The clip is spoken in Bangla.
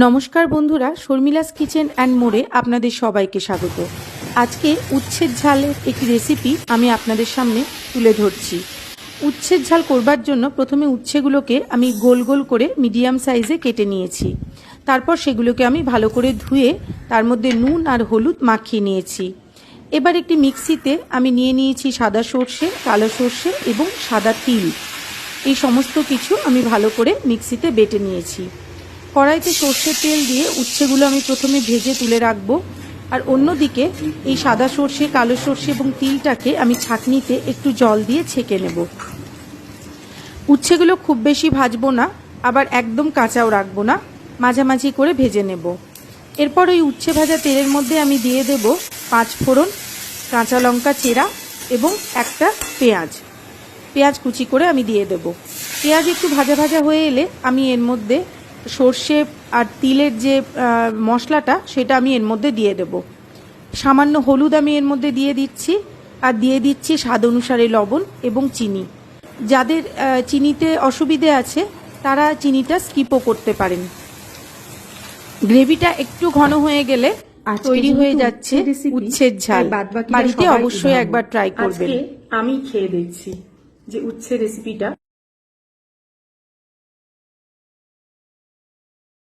নমস্কার বন্ধুরা, শর্মিলাস কিচেন অ্যান্ড মোড়ে আপনাদের সবাইকে স্বাগত। আজকে উচ্ছের ঝালের একটি রেসিপি আমি আপনাদের সামনে তুলে ধরছি। উচ্ছের ঝাল করবার জন্য প্রথমে উচ্ছেগুলোকে আমি গোল গোল করে মিডিয়াম সাইজে কেটে নিয়েছি। তারপর সেগুলোকে আমি ভালো করে ধুয়ে তার মধ্যে নুন আর হলুদ মাখিয়ে নিয়েছি। এবার একটি মিক্সিতে আমি নিয়ে নিয়েছি সাদা সর্ষে, কালো সর্ষে এবং সাদা তিল। এই সমস্ত কিছু আমি ভালো করে মিক্সিতে বেটে নিয়েছি। কড়াইতে সর্ষের তেল দিয়ে উচ্ছেগুলো আমি প্রথমে ভেজে তুলে রাখবো, আর অন্যদিকে এই সাদা সর্ষে, কালো সর্ষে এবং তিলটাকে আমি ছাঁকনিতে একটু জল দিয়ে ছেঁকে নেব। উচ্ছেগুলো খুব বেশি ভাজবো না, আবার একদম কাঁচাও রাখবো না, মাঝামাঝি করে ভেজে নেব। এরপর ওই উচ্ছে ভাজা তেলের মধ্যে আমি দিয়ে দেব 5 ফোড়ন, কাঁচা লঙ্কা চেরা এবং একটা পেঁয়াজ কুচি করে আমি দিয়ে দেব। পেঁয়াজ একটু ভাজা ভাজা হয়ে এলে আমি এর মধ্যে সর্ষে আর তিলের যে মশলাটা সেটা আমি এর মধ্যে দিয়ে দেব। সামান্য হলুদ আমি এর মধ্যে দিয়ে দিচ্ছি, আর দিয়ে দিচ্ছি স্বাদ অনুসারে লবণ এবং চিনি। যাদের চিনিতে অসুবিধে আছে তারা চিনিটা স্কিপও করতে পারেন। গ্রেভিটা একটু ঘন হয়ে গেলে তৈরি হয়ে যাচ্ছে উচ্ছের ঝাল। বাড়িতে অবশ্যই একবার ট্রাই করবেন। আমি খেয়ে দেখছি যে উচ্ছের রেসিপিটা